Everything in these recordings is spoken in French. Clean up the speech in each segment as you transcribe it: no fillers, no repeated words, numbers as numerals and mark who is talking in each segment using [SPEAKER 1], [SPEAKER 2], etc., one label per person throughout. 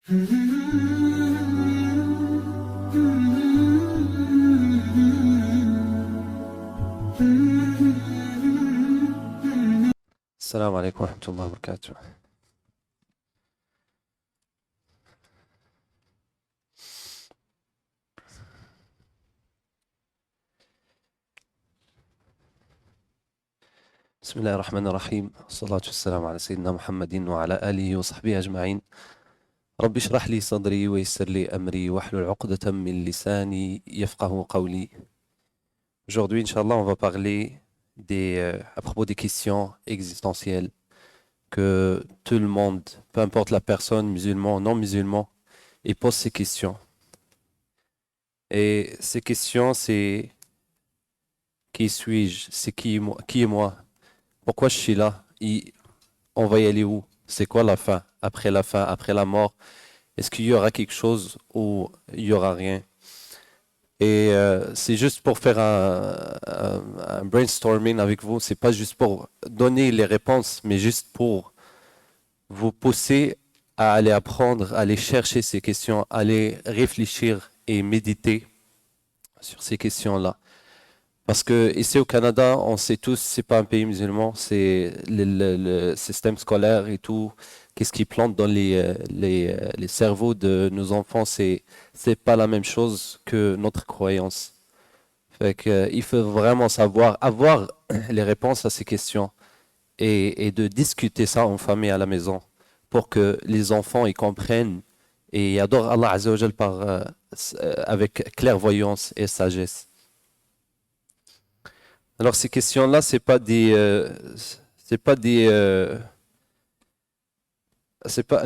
[SPEAKER 1] السلام عليكم ورحمة الله وبركاته. بسم الله الرحمن الرحيم، والصلاة والسلام على سيدنا محمد وعلى آله وصحبه أجمعين. رب اشرح لي صدري ويسر لي أمري واحلل عقدة من لساني يفقه قولي. Aujourd'hui, Inch'Allah, on va parler à propos des questions existentielles que tout le monde, peu importe la personne, musulman, non musulman, il pose ces questions. Et ces questions, c'est qui suis-je? C'est qui est moi? Pourquoi je suis là? On va y aller où? C'est quoi la fin? Après la mort, est-ce qu'il y aura quelque chose ou il n'y aura rien? Et c'est juste pour faire un brainstorming avec vous. C'est pas juste pour donner les réponses, mais juste pour vous pousser à aller apprendre, à aller chercher ces questions, à aller réfléchir et méditer sur ces questions-là. Parce que ici au Canada, on sait tous, c'est pas un pays musulman, c'est le système scolaire et tout. Qu'est-ce qui plante dans les cerveaux de nos enfants, c'est pas la même chose que notre croyance. Fait que, il faut vraiment savoir avoir les réponses à ces questions et de discuter ça en famille à la maison pour que les enfants y comprennent et adorent Allah Azza wa Jal avec clairvoyance et sagesse. Alors ces questions-là, c'est pas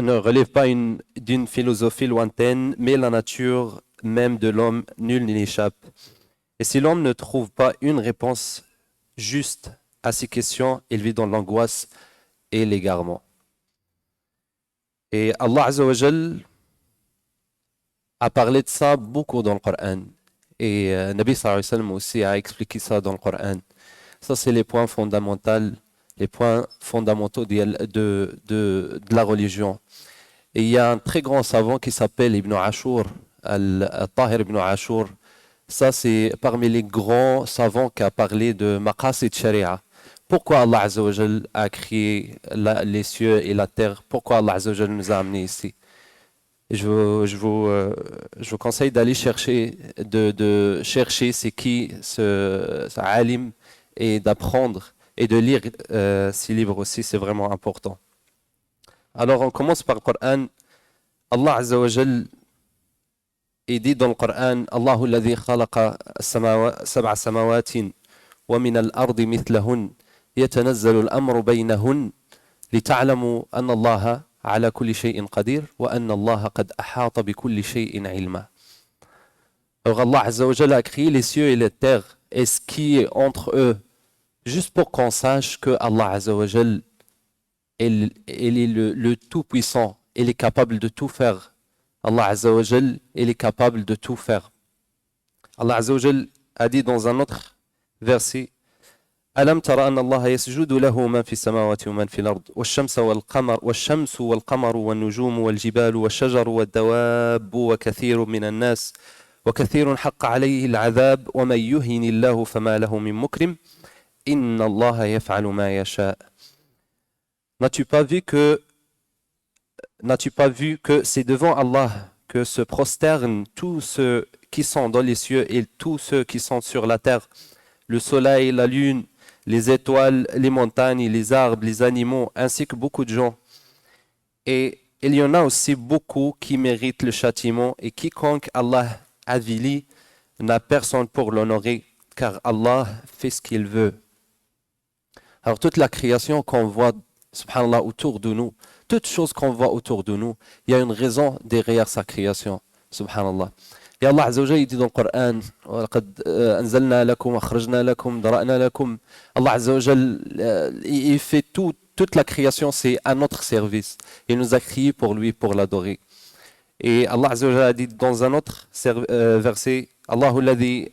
[SPEAKER 1] ne relèvent pas d'une philosophie lointaine, mais la nature même de l'homme, nul n'y échappe. Et si l'homme ne trouve pas une réponse juste à ces questions, il vit dans l'angoisse et l'égarement. Et Allah Azza wa Jal a parlé de ça beaucoup dans le Coran. Et Nabi sallallahu alayhi wa sallam aussi a expliqué ça dans le Coran. Ça, c'est les points fondamentaux, de la religion. Et il y a un très grand savant qui s'appelle Ibn Ashur, Al-Tahir Ibn Ashur. Ça, c'est parmi les grands savants qui a parlé de Maqasid Sharia. Pourquoi Allah Azza wa Jal a créé les cieux et la terre? Pourquoi Allah Azza wa Jal nous a amenés ici? Et je vous conseille d'aller chercher, de chercher c'est qui ce alim et d'apprendre et de lire ces livres aussi, c'est vraiment important. Alors on commence par le Coran. Allah Azza wa Jal il dit dans le Coran, Allahu alladhi khalaqa sab'a samawatin wa min al-ardi mithlahun yatanazzalu al-amru baynahun lita'lamu anna Allaha ala kulli shay'in qadir wa anna Allaha qad ahata bi kulli shay'in ilma. Alors Allah Azza wa Jalla a créé les cieux et les terres et ce qui est entre eux, juste pour qu'on sache que Allah Azza wa Jalla il est le tout-puissant, il est capable de tout faire. Allah Azza wa Jal, il est capable de tout faire. Allah Azza wa Jal a dit dans un autre verset ألم ترى أن الله يسجد له من في السماوات ومن في الأرض والشمس والقمر والنجوم والجبال والشجر والدواب وكثير من الناس وكثير حق عليه العذاب ومن يهن الله فما له من مكرم إن الله يفعل ما يشاء. N'as-tu pas vu que c'est devant Allah que se prosternent tous ceux qui sont dans les cieux et tous ceux qui sont sur la terre, le soleil, la lune, les étoiles, les montagnes, les arbres, les animaux, ainsi que beaucoup de gens. Et il y en a aussi beaucoup qui méritent le châtiment et quiconque Allah avilit n'a personne pour l'honorer car Allah fait ce qu'il veut. Alors toute la création qu'on voit subhanallah autour de nous, toute chose qu'on voit autour de nous, il y a une raison derrière sa création, subhanallah. Et Allah Azza wa Jalla dit dans le Coran, وَلَقَدْ أَنزَلْنَا لَكُمْ أَخْرَجْنَا لَكُمْ ضَرَأْنَا لَكُمْ. Allah Azza wa Jalla, il fait toute la création, c'est à notre service. Il nous a créés pour lui, pour l'adorer. Et Allah Azza wa Jalla a dit dans un autre verset, Allahu alladhi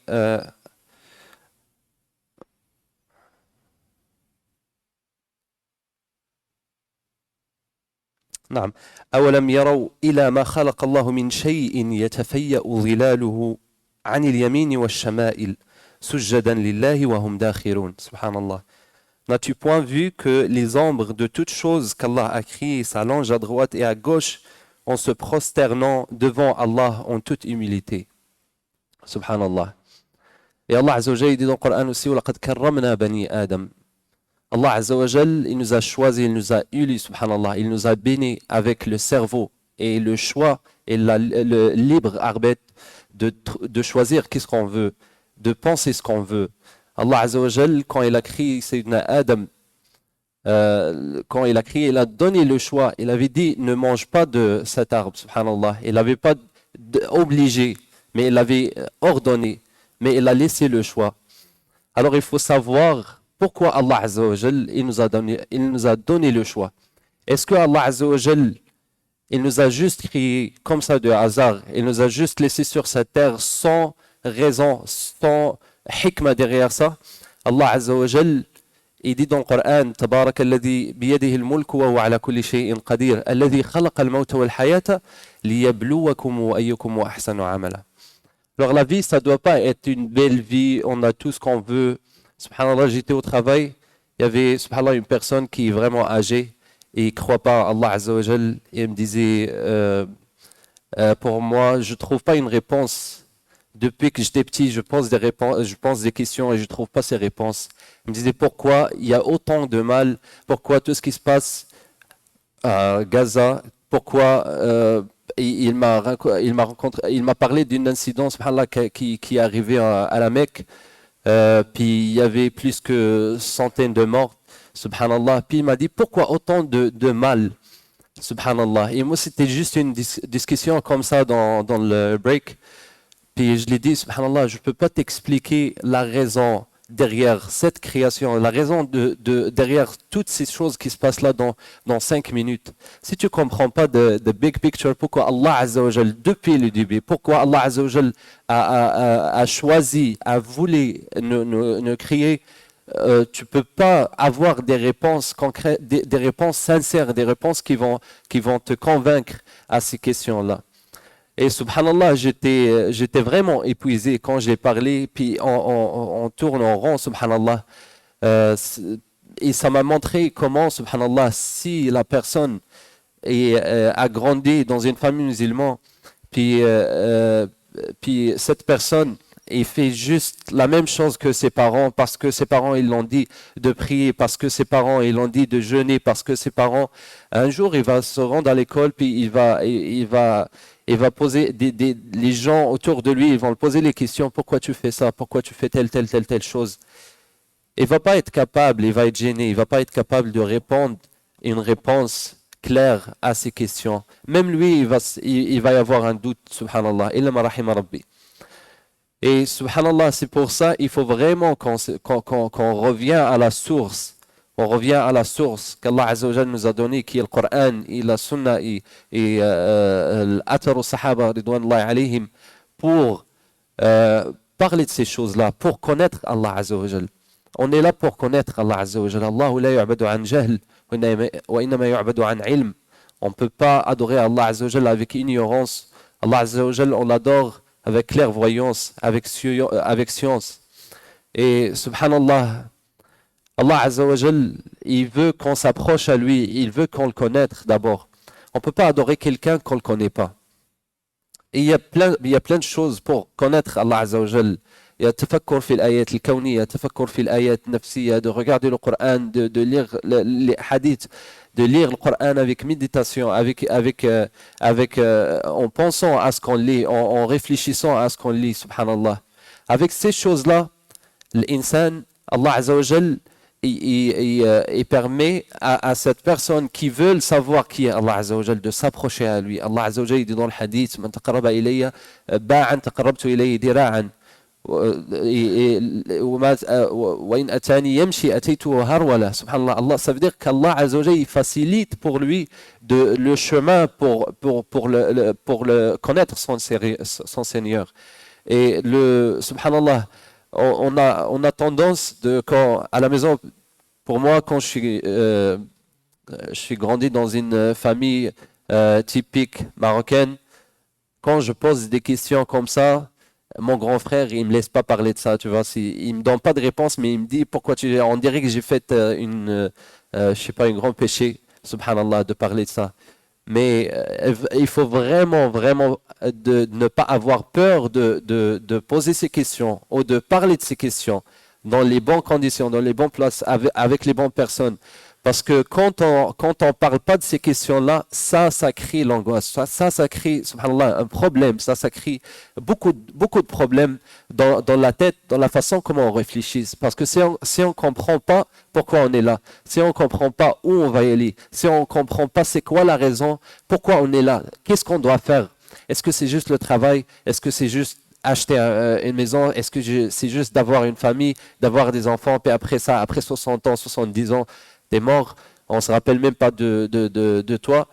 [SPEAKER 1] نعم أولم يروا إلى ما خلق الله من شيء يتفيأ ظلاله عن اليمين والشمائل سجدا لله وهم داخرون سبحان الله. N'as-tu point vu que les ombres de toutes choses qu'Allah a créées s'allongent à droite et à gauche en se prosternant devant Allah en toute humilité. Subhanallah. Et Allah Azza wa Jalla dit dans le Coran aussi وَلَقَدْ كَرَّمْنَا بَنِي آدَمَ. Allah Azza wa Jalla, il nous a choisi, il nous a élus, subhanallah, il nous a bénis avec le cerveau et le choix et le libre arbitre de choisir qu'est-ce qu'on veut, de penser ce qu'on veut. Allah Azza wa Jalla, quand il a créé Sayyidina Adam, quand il a créé, il a donné le choix. Il avait dit ne mange pas de cet arbre, subhanallah. Il n'avait pas obligé, mais il avait ordonné, mais il a laissé le choix. Alors il faut savoir pourquoi Allah Azza wa Jalla, il nous a donné le choix. Est-ce que Allah Azza wa Jalla, il nous a juste créé comme ça de hasard, il nous a juste laissé sur cette terre sans raison, sans hikmah derrière ça? Allah Azza wa Jalla, il dit dans le Coran تبارك الذي بيده الملك وهو على كل شيء قدير الذي خلق الموت والحياة ليبلوكم أيكم أحسن عملا. Alors la vie, ça ne doit pas être une belle vie, on a tout ce qu'on veut. Subhanallah, j'étais au travail, il y avait subhanallah une personne qui est vraiment âgée et il ne croit pas à Allah Azza wa Jal, et il me disait pour moi, je ne trouve pas une réponse. Depuis que j'étais petit, je pense des questions et je ne trouve pas ces réponses. Il me disait pourquoi il y a autant de mal, pourquoi tout ce qui se passe à Gaza, pourquoi il m'a parlé d'un incident subhanallah, qui est arrivé à la Mecque, puis il y avait plus que centaines de morts, subhanallah. Puis il m'a dit pourquoi autant de mal, subhanallah. Et moi c'était juste une discussion comme ça dans le break. Puis je lui ai dit, subhanallah, je ne peux pas t'expliquer la raison derrière cette création, la raison derrière toutes ces choses qui se passent là dans 5 minutes. Si tu ne comprends pas the big picture, pourquoi Allah Azza wa Jal, depuis le début, pourquoi Allah Azza wa Jal a choisi, a voulu nous créer, tu ne peux pas avoir des réponses concrètes, des réponses sincères, des réponses qui vont te convaincre à ces questions-là. Et subhanallah, j'étais vraiment épuisé quand j'ai parlé, puis on tourne en rond, subhanallah. Et ça m'a montré comment, subhanallah, si la personne a grandi dans une famille musulmane, puis cette personne fait juste la même chose que ses parents, parce que ses parents ils l'ont dit de prier, parce que ses parents ils l'ont dit de jeûner, parce que ses parents, un jour il va se rendre à l'école, puis il va poser, les gens autour de lui, ils vont le poser les questions, pourquoi tu fais ça, pourquoi tu fais telle chose. Il ne va pas être capable, il va être gêné, il ne va pas être capable de répondre une réponse claire à ces questions. Même lui, il va y avoir un doute, subhanallah, illa ma rahima rabbi. Et subhanallah, c'est pour ça, il faut vraiment qu'on revient à la source. On revient à la source qu'Allah Azza wa Jalla nous a donnée, qui est le Coran et la Sunna et l'Athar aux Sahaba ridwanullahi alayhim, pour parler de ces choses-là, pour connaître Allah Azza wa Jalla. On est là pour connaître Allah Azza wa Jalla. Allahu la yu'badu an jahl wa innama yu'badu an ilm. On ne peut pas adorer Allah Azza wa Jalla avec ignorance. Allah Azza wa Jalla, on l'adore avec clairvoyance, avec science. Et subhanallah, Allah Azza wa Jal, il veut qu'on s'approche à lui, il veut qu'on le connaisse d'abord. On ne peut pas adorer quelqu'un qu'on ne le connaît pas. Et il y a plein de choses pour connaître Allah Azza wa Jal. Il y a tafakkur fil ayat al-kawniyya, tafakkur fil ayat nafsiyya, de regarder le Coran, de lire les hadiths, de lire le Coran avec méditation, en pensant à ce qu'on lit, en réfléchissant à ce qu'on lit, subhanallah. Avec ces choses-là, l'insan, Allah Azza wa Jal, il permet à cette personne qui veut savoir qui est Allah Azza wa Jal de s'approcher à lui. Allah Azza wa Jal dit dans le hadith, man taqarraba ilayya ba'an taqarrabtu ilayhi dira'an. وإن أتاني يمشي أتيته هرولة. Subhanallah, Allah, ça veut dire qu'Allah Azza wa Jal facilite pour lui le chemin pour le connaître son Seigneur. Et subhanallah, on a tendance à la maison, pour moi, quand je suis je suis grandi dans une famille typique marocaine. Quand je pose des questions comme ça, mon grand frère, il me laisse pas parler de ça, tu vois. Il me donne pas de réponse, mais il me dit pourquoi tu. On dirait que j'ai fait je sais pas, un grand péché, subhanallah, de parler de ça. Mais il faut vraiment, vraiment de ne pas avoir peur de poser ces questions ou de parler de ces questions dans les bonnes conditions, dans les bonnes places, avec les bonnes personnes. Parce que quand on parle pas de ces questions-là, ça crée l'angoisse, ça crée, subhanallah, un problème, ça crée beaucoup de problèmes dans la tête, dans la façon comment on réfléchit. Parce que si on comprend pas pourquoi on est là, si on comprend pas où on va y aller, si on comprend pas c'est quoi la raison, pourquoi on est là, qu'est-ce qu'on doit faire? Est-ce que c'est juste le travail? Est-ce que c'est juste acheter une maison? Est-ce que c'est juste d'avoir une famille, d'avoir des enfants, puis après ça, après 60 ans, 70 ans, t'es mort, on se rappelle même pas de toi.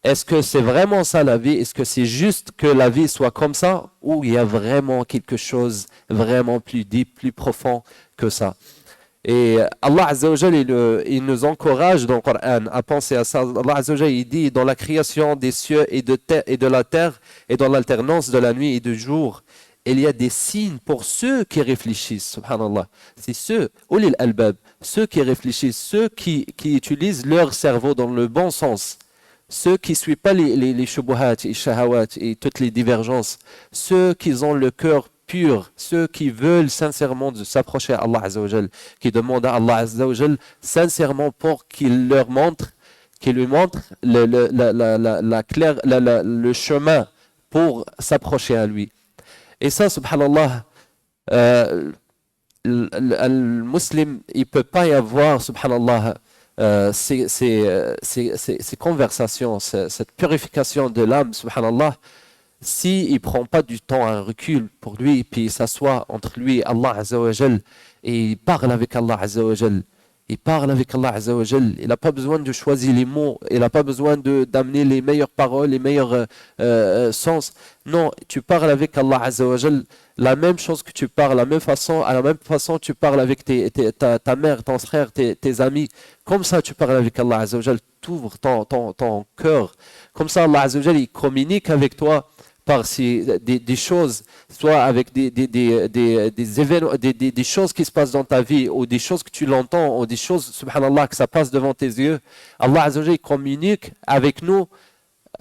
[SPEAKER 1] Est-ce que c'est vraiment ça la vie? Est-ce que c'est juste que la vie soit comme ça ou il y a vraiment quelque chose vraiment plus deep, plus profond que ça? Et Allah Azza wa Jal, il nous encourage dans le Coran à penser à ça. Allah Azza wa Jal, il dit dans la création des cieux et de la terre et dans l'alternance de la nuit et du jour, il y a des signes pour ceux qui réfléchissent, subhanallah. C'est ceux, ulil albab, ceux qui réfléchissent, ceux qui utilisent leur cerveau dans le bon sens, ceux qui ne suivent pas les shubuhat et shahawat et toutes les divergences, ceux qui ont le cœur pur, ceux qui veulent sincèrement de s'approcher à Allah Azza wa Jal, qui demandent à Allah Azza wa Jal sincèrement pour qu'il leur montre, qu'il lui montre le chemin pour s'approcher à lui. Et ça, subhanallah, le musulman, il ne peut pas y avoir, subhanallah, ces conversations, cette purification de l'âme, subhanallah, s'il ne prend pas du temps, un recul pour lui, puis il s'assoit entre lui et Allah Azza wa Jal, et il parle avec Allah Azza wa Jal. Il parle avec Allah Azza wa Jal. Il n'a pas besoin de choisir les mots. Il n'a pas besoin d'amener les meilleures paroles, les meilleurs sens. Non, tu parles avec Allah Azza wa Jal la même chose que tu parles, à la même façon tu parles avec ta mère, ton frère, tes amis. Comme ça, tu parles avec Allah Azza wa Jal. Tu ouvres ton cœur. Comme ça, Allah Azza wa Jal, il communique avec toi par des choses, soit avec des événements, des choses qui se passent dans ta vie, ou des choses que tu l'entends, ou des choses, subhanallah, que ça passe devant tes yeux. Allah Azza wa Jal, il communique avec nous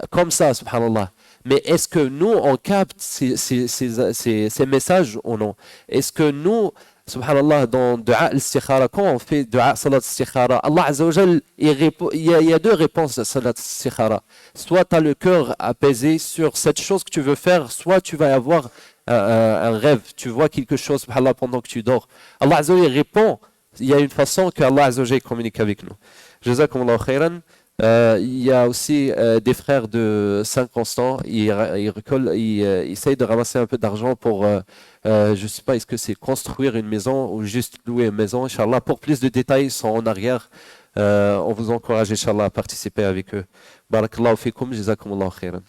[SPEAKER 1] comme ça, subhanallah. Mais est-ce que nous, on capte ces messages ou non? Est-ce que nous, subhanallah, dans Dua al-Istikhara, quand on fait Dua Salat al-Istikhara, Allah Azza wa Jal, il y a deux réponses à Salat al-Istikhara. Soit tu as le cœur apaisé sur cette chose que tu veux faire, soit tu vas avoir un rêve, tu vois quelque chose, subhanallah, pendant que tu dors. Allah Azza wa Jal répond. Il y a une façon que Allah Azza wa Jal communique avec nous. Jazakumullahu khairan. Il y a aussi des frères de Saint-Constant, ils essayent de ramasser un peu d'argent pour, je ne sais pas, est-ce que c'est construire une maison ou juste louer une maison, Inch'Allah. Pour plus de détails, ils sont en arrière. On vous encourage, Inch'Allah, à participer avec eux. Barakallahu fikum, jazakumullahu khairan.